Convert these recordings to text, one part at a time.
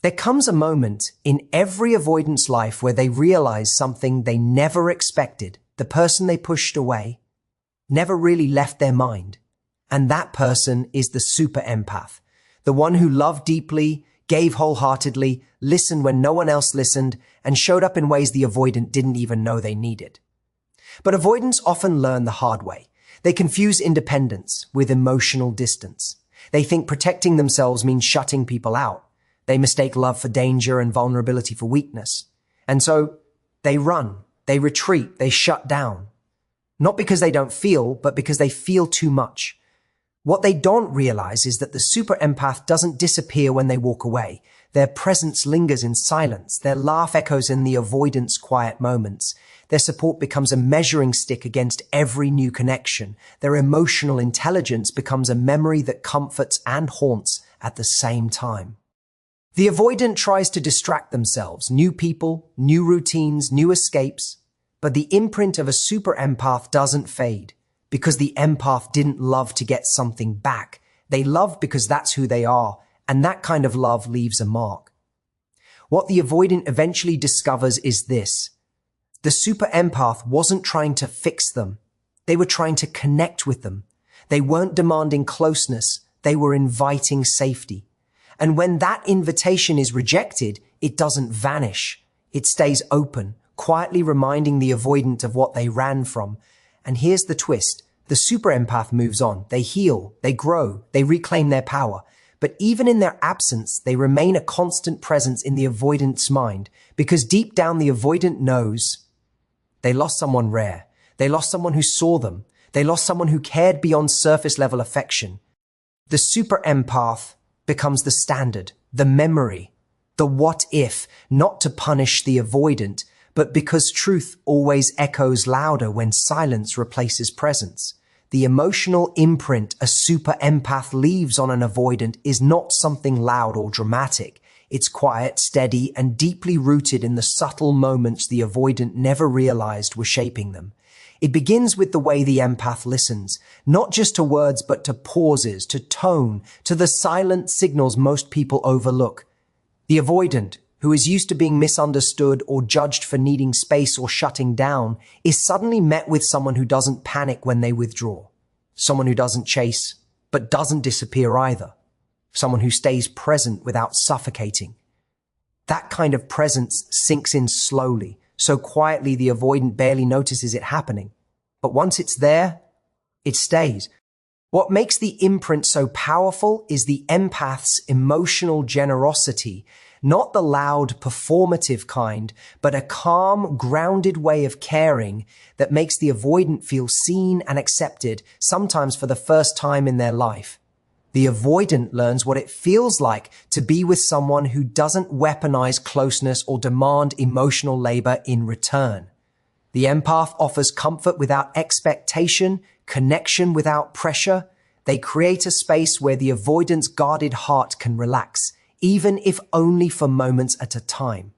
There comes a moment in every avoidance life where they realize something they never expected. The person they pushed away never really left their mind. And that person is the super empath, the one who loved deeply, gave wholeheartedly, listened when no one else listened, and showed up in ways the avoidant didn't even know they needed. But avoidants often learn the hard way. They confuse independence with emotional distance. They think protecting themselves means shutting people out. They mistake love for danger and vulnerability for weakness. And so they run, they retreat, they shut down. Not because they don't feel, but because they feel too much. What they don't realize is that the super empath doesn't disappear when they walk away. Their presence lingers in silence. Their laugh echoes in the avoidance quiet moments. Their support becomes a measuring stick against every new connection. Their emotional intelligence becomes a memory that comforts and haunts at the same time. The avoidant tries to distract themselves, new people, new routines, new escapes, but the imprint of a super empath doesn't fade because the empath didn't love to get something back. They love because that's who they are, and that kind of love leaves a mark. What the avoidant eventually discovers is this. The super empath wasn't trying to fix them. They were trying to connect with them. They weren't demanding closeness. They were inviting safety. And when that invitation is rejected, it doesn't vanish. It stays open, quietly reminding the avoidant of what they ran from. And here's the twist. The super empath moves on. They heal, they grow, they reclaim their power. But even in their absence, they remain a constant presence in the avoidant's mind, because deep down the avoidant knows they lost someone rare. They lost someone who saw them. They lost someone who cared beyond surface level affection. The super empath becomes the standard, the memory, the what if, not to punish the avoidant, but because truth always echoes louder when silence replaces presence. The emotional imprint a super empath leaves on an avoidant is not something loud or dramatic. It's quiet, steady, and deeply rooted in the subtle moments the avoidant never realized were shaping them. It begins with the way the empath listens, not just to words, but to pauses, to tone, to the silent signals most people overlook. The avoidant, who is used to being misunderstood or judged for needing space or shutting down, is suddenly met with someone who doesn't panic when they withdraw. Someone who doesn't chase, but doesn't disappear either. Someone who stays present without suffocating. That kind of presence sinks in slowly, so quietly the avoidant barely notices it happening. But once it's there, it stays. What makes the imprint so powerful is the empath's emotional generosity, not the loud, performative kind, but a calm, grounded way of caring that makes the avoidant feel seen and accepted, sometimes for the first time in their life. The avoidant learns what it feels like to be with someone who doesn't weaponize closeness or demand emotional labor in return. The empath offers comfort without expectation, connection without pressure. They create a space where the avoidant's guarded heart can relax, even if only for moments at a time.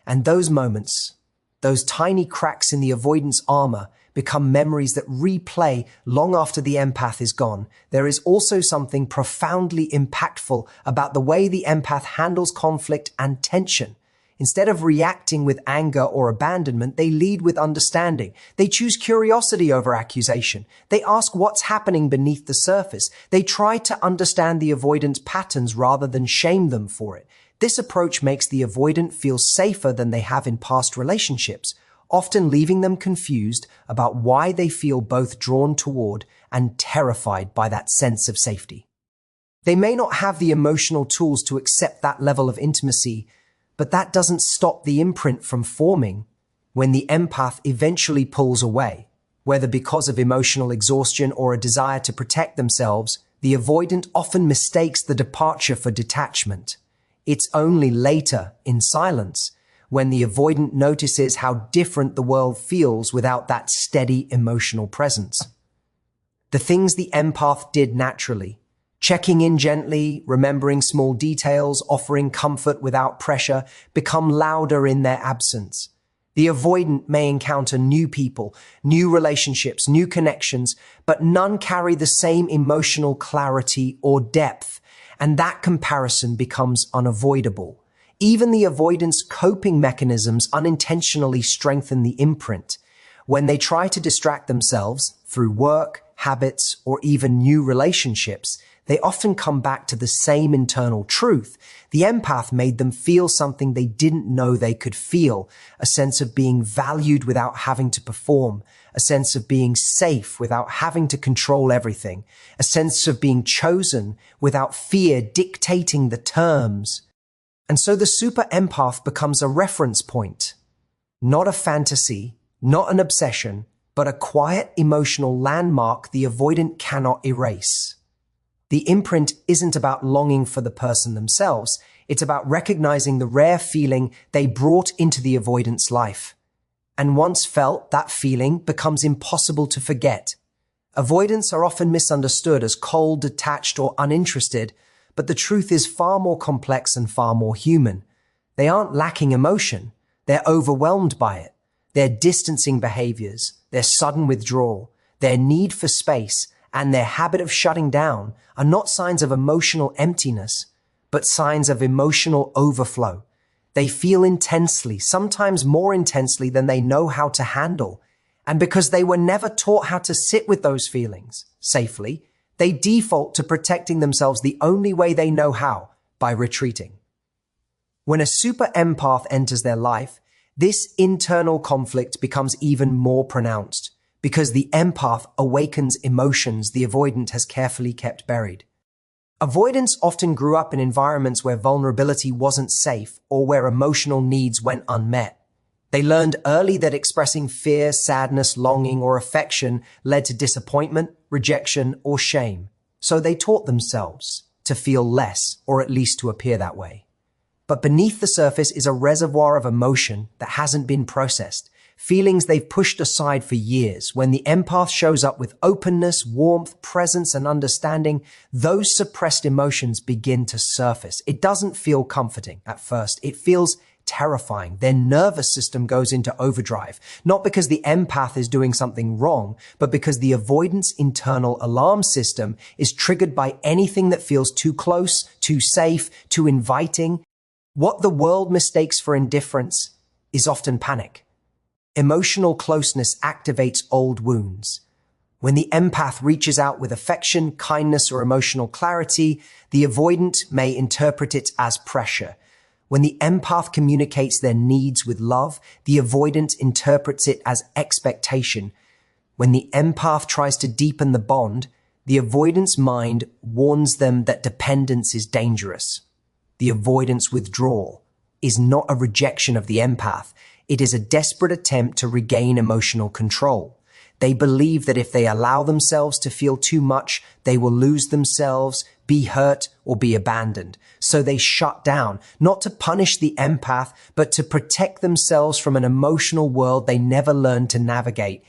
And those moments, those tiny cracks in the avoidant's armor, become memories that replay long after the empath is gone. There is also something profoundly impactful about the way the empath handles conflict and tension. Instead of reacting with anger or abandonment, they lead with understanding. They choose curiosity over accusation. They ask what's happening beneath the surface. They try to understand the avoidant's patterns rather than shame them for it. This approach makes the avoidant feel safer than they have in past relationships, often leaving them confused about why they feel both drawn toward and terrified by that sense of safety. They may not have the emotional tools to accept that level of intimacy, but that doesn't stop the imprint from forming when the empath eventually pulls away. Whether because of emotional exhaustion or a desire to protect themselves, the avoidant often mistakes the departure for detachment. It's only later, in silence, when the avoidant notices how different the world feels without that steady emotional presence. The things the empath did naturally, checking in gently, remembering small details, offering comfort without pressure, become louder in their absence. The avoidant may encounter new people, new relationships, new connections, but none carry the same emotional clarity or depth, and that comparison becomes unavoidable. Even the avoidance coping mechanisms unintentionally strengthen the imprint. When they try to distract themselves through work, habits, or even new relationships, they often come back to the same internal truth. The empath made them feel something they didn't know they could feel, a sense of being valued without having to perform, a sense of being safe without having to control everything, a sense of being chosen without fear dictating the terms. And so the super empath becomes a reference point, not a fantasy, not an obsession, but a quiet emotional landmark the avoidant cannot erase. The imprint isn't about longing for the person themselves. It's about recognizing the rare feeling they brought into the avoidant's life. And once felt, that feeling becomes impossible to forget. Avoidants are often misunderstood as cold, detached, or uninterested, but the truth is far more complex and far more human. They aren't lacking emotion. They're overwhelmed by it. Their distancing behaviors, their sudden withdrawal, their need for space, and their habit of shutting down are not signs of emotional emptiness, but signs of emotional overflow. They feel intensely, sometimes more intensely than they know how to handle. And because they were never taught how to sit with those feelings safely, they default to protecting themselves the only way they know how, by retreating. When a super empath enters their life, this internal conflict becomes even more pronounced because the empath awakens emotions the avoidant has carefully kept buried. Avoidants often grew up in environments where vulnerability wasn't safe or where emotional needs went unmet. They learned early that expressing fear, sadness, longing, or affection led to disappointment, rejection, or shame. So they taught themselves to feel less, or at least to appear that way. But beneath the surface is a reservoir of emotion that hasn't been processed, feelings they've pushed aside for years. When the empath shows up with openness, warmth, presence, and understanding, those suppressed emotions begin to surface. It doesn't feel comforting at first. It feels terrifying. Their nervous system goes into overdrive, not because the empath is doing something wrong, but because the avoidance internal alarm system is triggered by anything that feels too close, too safe, too inviting. What the world mistakes for indifference is often panic. Emotional closeness activates old wounds. When the empath reaches out with affection, kindness, or emotional clarity, the avoidant may interpret it as pressure. When the empath communicates their needs with love, the avoidant interprets it as expectation. When the empath tries to deepen the bond, the avoidant's mind warns them that dependence is dangerous. The avoidant's withdrawal is not a rejection of the empath. It is a desperate attempt to regain emotional control. They believe that if they allow themselves to feel too much, they will lose themselves, be hurt, or be abandoned. So they shut down, not to punish the empath, but to protect themselves from an emotional world they never learned to navigate.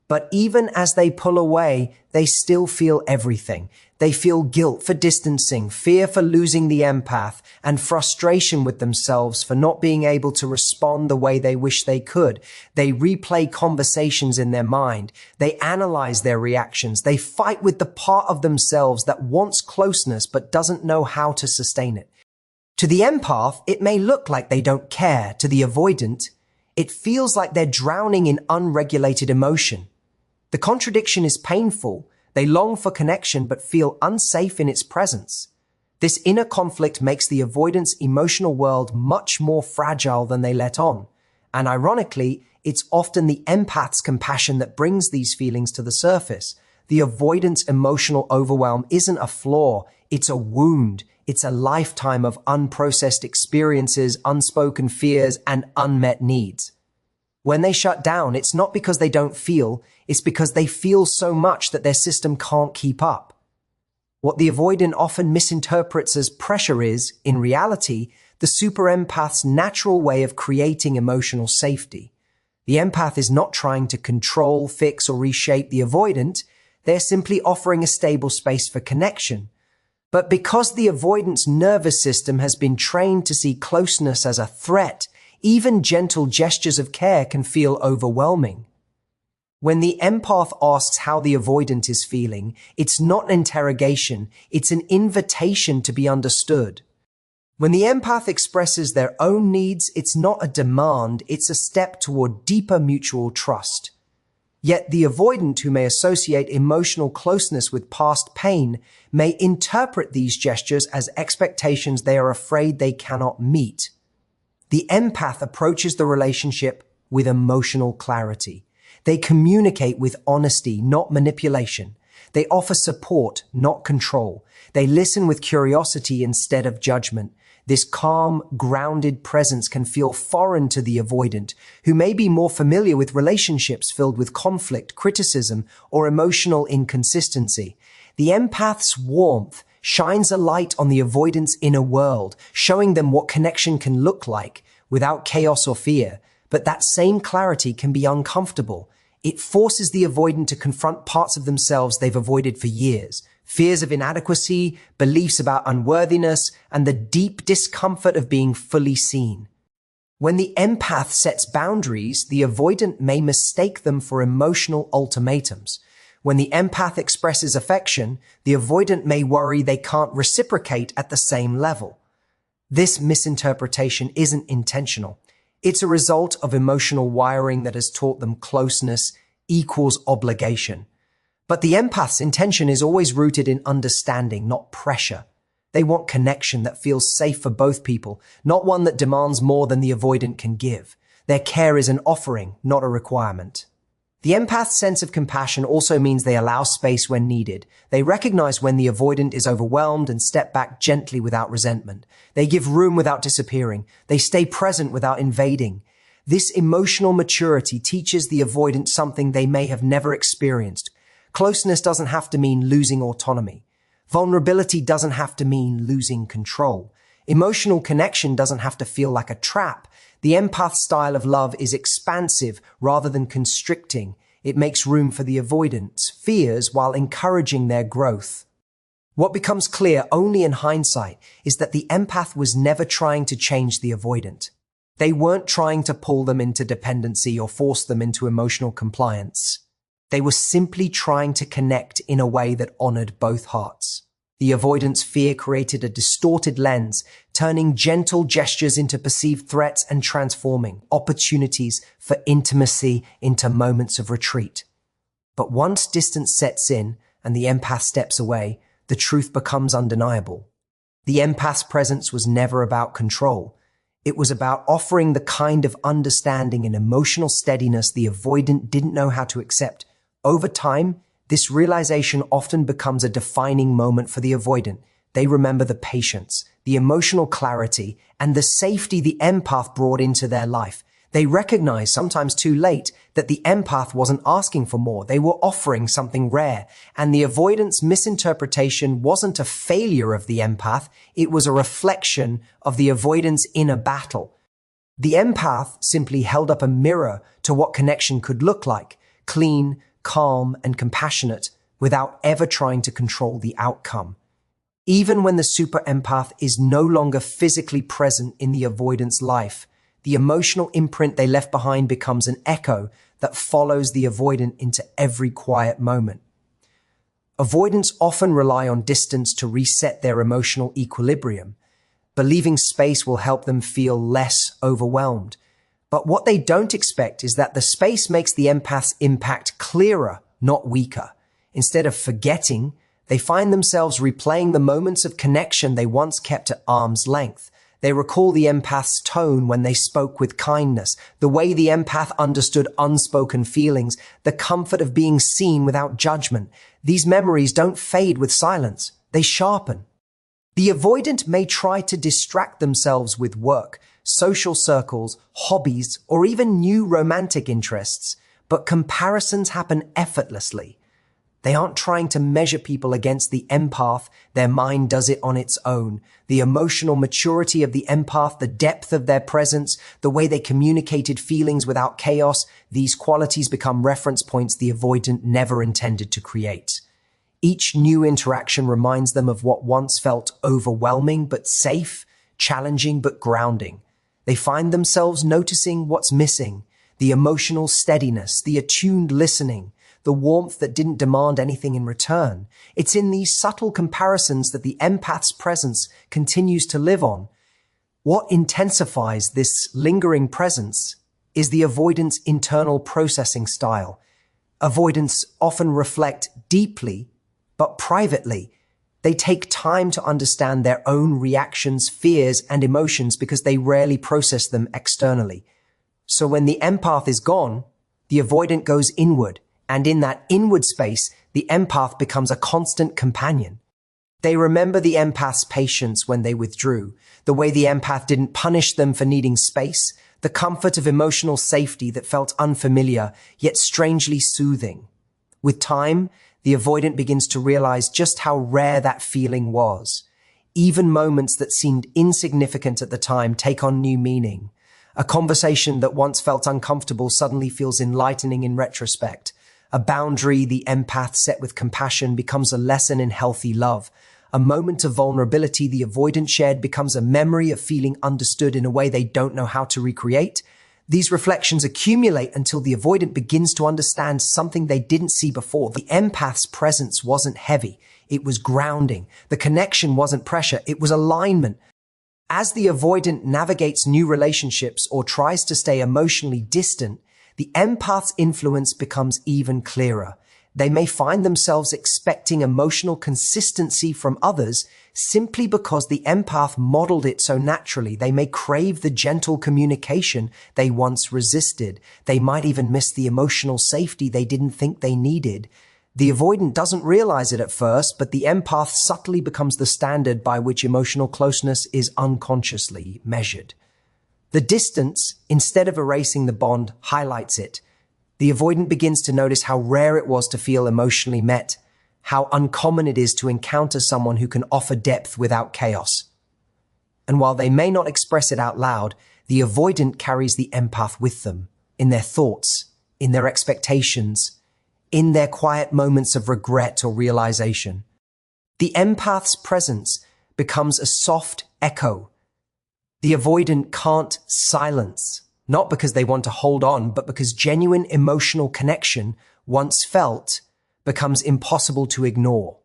But even as they pull away, they still feel everything. They feel guilt for distancing, fear for losing the empath, and frustration with themselves for not being able to respond the way they wish they could. They replay conversations in their mind. They analyze their reactions. They fight with the part of themselves that wants closeness but doesn't know how to sustain it. To the empath, it may look like they don't care. To the avoidant, it feels like they're drowning in unregulated emotion. The contradiction is painful. They long for connection but feel unsafe in its presence. This inner conflict makes the avoidant's emotional world much more fragile than they let on. And ironically, it's often the empath's compassion that brings these feelings to the surface. The avoidant's emotional overwhelm isn't a flaw, it's a wound. It's a lifetime of unprocessed experiences, unspoken fears, and unmet needs. When they shut down, it's not because they don't feel, it's because they feel so much that their system can't keep up. What the avoidant often misinterprets as pressure is, in reality, the super empath's natural way of creating emotional safety. The empath is not trying to control, fix, or reshape the avoidant. They're simply offering a stable space for connection. But because the avoidant's nervous system has been trained to see closeness as a threat, even gentle gestures of care can feel overwhelming. When the empath asks how the avoidant is feeling, it's not an interrogation, it's an invitation to be understood. When the empath expresses their own needs, it's not a demand, it's a step toward deeper mutual trust. Yet the avoidant, who may associate emotional closeness with past pain, may interpret these gestures as expectations they are afraid they cannot meet. The empath approaches the relationship with emotional clarity. They communicate with honesty, not manipulation. They offer support, not control. They listen with curiosity instead of judgment. This calm, grounded presence can feel foreign to the avoidant, who may be more familiar with relationships filled with conflict, criticism, or emotional inconsistency. The empath's warmth shines a light on the avoidant's inner world, showing them what connection can look like without chaos or fear. But that same clarity can be uncomfortable. It forces the avoidant to confront parts of themselves they've avoided for years. Fears of inadequacy, beliefs about unworthiness, and the deep discomfort of being fully seen. When the empath sets boundaries, the avoidant may mistake them for emotional ultimatums. When the empath expresses affection, the avoidant may worry they can't reciprocate at the same level. This misinterpretation isn't intentional. It's a result of emotional wiring that has taught them closeness equals obligation. But the empath's intention is always rooted in understanding, not pressure. They want connection that feels safe for both people, not one that demands more than the avoidant can give. Their care is an offering, not a requirement. The empath's sense of compassion also means they allow space when needed. They recognize when the avoidant is overwhelmed and step back gently without resentment. They give room without disappearing. They stay present without invading. This emotional maturity teaches the avoidant something they may have never experienced. Closeness doesn't have to mean losing autonomy. Vulnerability doesn't have to mean losing control. Emotional connection doesn't have to feel like a trap. The empath style of love is expansive rather than constricting. It makes room for the avoidant's fears while encouraging their growth. What becomes clear only in hindsight is that the empath was never trying to change the avoidant. They weren't trying to pull them into dependency or force them into emotional compliance. They were simply trying to connect in a way that honored both hearts. The avoidant's fear created a distorted lens, turning gentle gestures into perceived threats and transforming opportunities for intimacy into moments of retreat. But once distance sets in and the empath steps away, the truth becomes undeniable. The empath's presence was never about control. It was about offering the kind of understanding and emotional steadiness the avoidant didn't know how to accept. Over time, this realization often becomes a defining moment for the avoidant. They remember the patience, the emotional clarity, and the safety the empath brought into their life. They recognize, sometimes too late, that the empath wasn't asking for more. They were offering something rare. And the avoidant's misinterpretation wasn't a failure of the empath. It was a reflection of the avoidant's inner battle. The empath simply held up a mirror to what connection could look like: clean, calm, and compassionate, without ever trying to control the outcome. Even when the super empath is no longer physically present in the avoidant's life, the emotional imprint they left behind becomes an echo that follows the avoidant into every quiet moment. Avoidants often rely on distance to reset their emotional equilibrium. Believing space will help them feel less overwhelmed. But what they don't expect is that the space makes the empath's impact clearer, not weaker. Instead of forgetting, they find themselves replaying the moments of connection they once kept at arm's length. They recall the empath's tone when they spoke with kindness, the way the empath understood unspoken feelings, the comfort of being seen without judgment. These memories don't fade with silence, they sharpen. The avoidant may try to distract themselves with work, social circles, hobbies, or even new romantic interests, but comparisons happen effortlessly. They aren't trying to measure people against the empath, their mind does it on its own. The emotional maturity of the empath, the depth of their presence, the way they communicated feelings without chaos, these qualities become reference points the avoidant never intended to create. Each new interaction reminds them of what once felt overwhelming but safe, challenging but grounding. They find themselves noticing what's missing: the emotional steadiness, the attuned listening, the warmth that didn't demand anything in return. It's in these subtle comparisons that the empath's presence continues to live on. What intensifies this lingering presence is the avoidance internal processing style. Avoidants often reflect deeply, but privately. They take time to understand their own reactions, fears, and emotions because they rarely process them externally. So when the empath is gone, the avoidant goes inward, and in that inward space, the empath becomes a constant companion. They remember the empath's patience when they withdrew, the way the empath didn't punish them for needing space, the comfort of emotional safety that felt unfamiliar, yet strangely soothing. With time, the avoidant begins to realize just how rare that feeling was. Even moments that seemed insignificant at the time take on new meaning. A conversation that once felt uncomfortable suddenly feels enlightening in retrospect. A boundary the empath set with compassion becomes a lesson in healthy love. A moment of vulnerability the avoidant shared becomes a memory of feeling understood in a way they don't know how to recreate. These reflections accumulate until the avoidant begins to understand something they didn't see before. The empath's presence wasn't heavy. It was grounding. The connection wasn't pressure. It was alignment. As the avoidant navigates new relationships or tries to stay emotionally distant, the empath's influence becomes even clearer. They may find themselves expecting emotional consistency from others simply because the empath modeled it so naturally. They may crave the gentle communication they once resisted. They might even miss the emotional safety they didn't think they needed. The avoidant doesn't realize it at first, but the empath subtly becomes the standard by which emotional closeness is unconsciously measured. The distance, instead of erasing the bond, highlights it. The avoidant begins to notice how rare it was to feel emotionally met, how uncommon it is to encounter someone who can offer depth without chaos. And while they may not express it out loud, the avoidant carries the empath with them, in their thoughts, in their expectations, in their quiet moments of regret or realization. The empath's presence becomes a soft echo. The avoidant can't silence. Not because they want to hold on, but because genuine emotional connection, once felt, becomes impossible to ignore.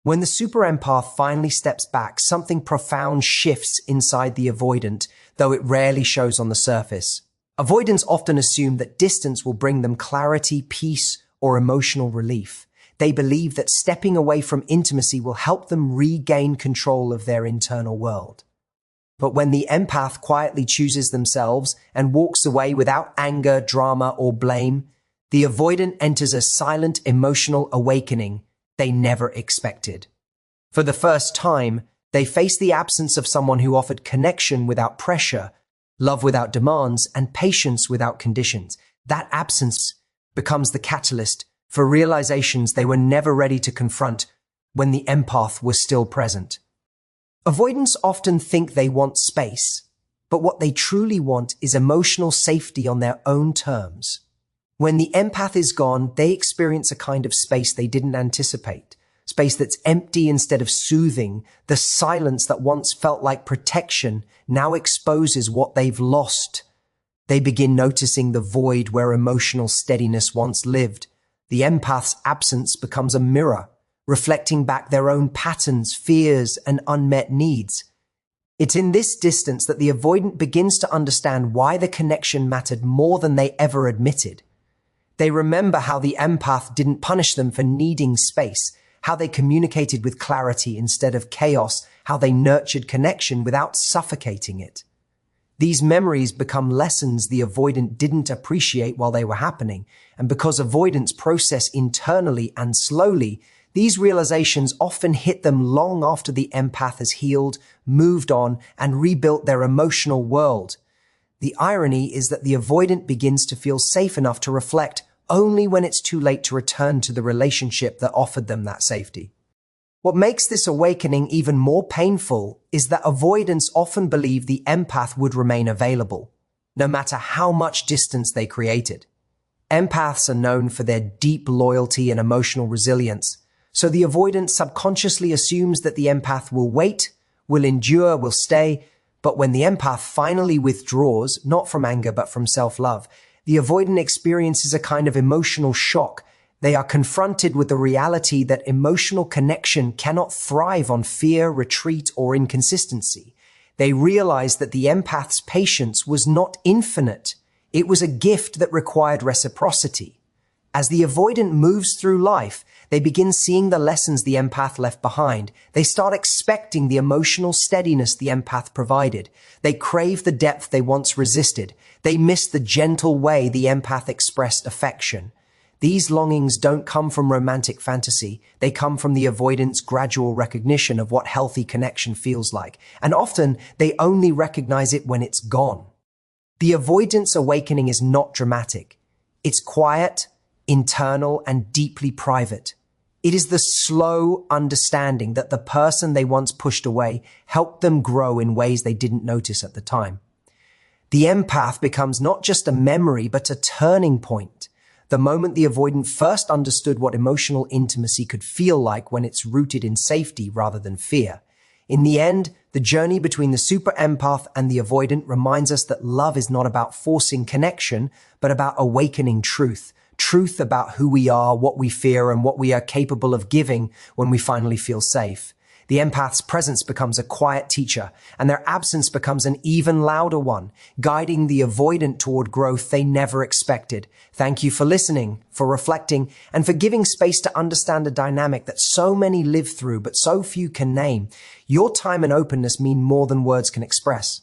When the super empath finally steps back, something profound shifts inside the avoidant, though it rarely shows on the surface. Avoidants often assume that distance will bring them clarity, peace, or emotional relief. They believe that stepping away from intimacy will help them regain control of their internal world. But when the empath quietly chooses themselves and walks away without anger, drama, or blame, the avoidant enters a silent emotional awakening they never expected. For the first time, they face the absence of someone who offered connection without pressure, love without demands, and patience without conditions. That absence becomes the catalyst for realizations they were never ready to confront when the empath was still present. Avoidants often think they want space, but what they truly want is emotional safety on their own terms. When the empath is gone, they experience a kind of space they didn't anticipate, space that's empty instead of soothing. The silence that once felt like protection now exposes what they've lost. They begin noticing the void where emotional steadiness once lived. The empath's absence becomes a mirror, reflecting back their own patterns, fears, and unmet needs. It's in this distance that the avoidant begins to understand why the connection mattered more than they ever admitted. They remember how the empath didn't punish them for needing space, how they communicated with clarity instead of chaos, how they nurtured connection without suffocating it. These memories become lessons the avoidant didn't appreciate while they were happening, and because avoidants process internally and slowly, these realizations often hit them long after the empath has healed, moved on, and rebuilt their emotional world. The irony is that the avoidant begins to feel safe enough to reflect only when it's too late to return to the relationship that offered them that safety. What makes this awakening even more painful is that avoidants often believe the empath would remain available, no matter how much distance they created. Empaths are known for their deep loyalty and emotional resilience, so the avoidant subconsciously assumes that the empath will wait, will endure, will stay. But when the empath finally withdraws, not from anger but from self-love, the avoidant experiences a kind of emotional shock. They are confronted with the reality that emotional connection cannot thrive on fear, retreat, or inconsistency. They realized that the empath's patience was not infinite. It was a gift that required reciprocity. As the avoidant moves through life, they begin seeing the lessons the empath left behind. They start expecting the emotional steadiness the empath provided. They crave the depth they once resisted. They miss the gentle way the empath expressed affection. These longings don't come from romantic fantasy. They come from the avoidant's gradual recognition of what healthy connection feels like. And often, they only recognize it when it's gone. The avoidance awakening is not dramatic. It's quiet, internal, and deeply private. It is the slow understanding that the person they once pushed away helped them grow in ways they didn't notice at the time. The empath becomes not just a memory, but a turning point. The moment the avoidant first understood what emotional intimacy could feel like when it's rooted in safety rather than fear. In the end, the journey between the super empath and the avoidant reminds us that love is not about forcing connection, but about awakening truth. Truth about who we are, what we fear, and what we are capable of giving when we finally feel safe. The empath's presence becomes a quiet teacher, and their absence becomes an even louder one, guiding the avoidant toward growth they never expected. Thank you for listening, for reflecting, and for giving space to understand a dynamic that so many live through, but so few can name. Your time and openness mean more than words can express.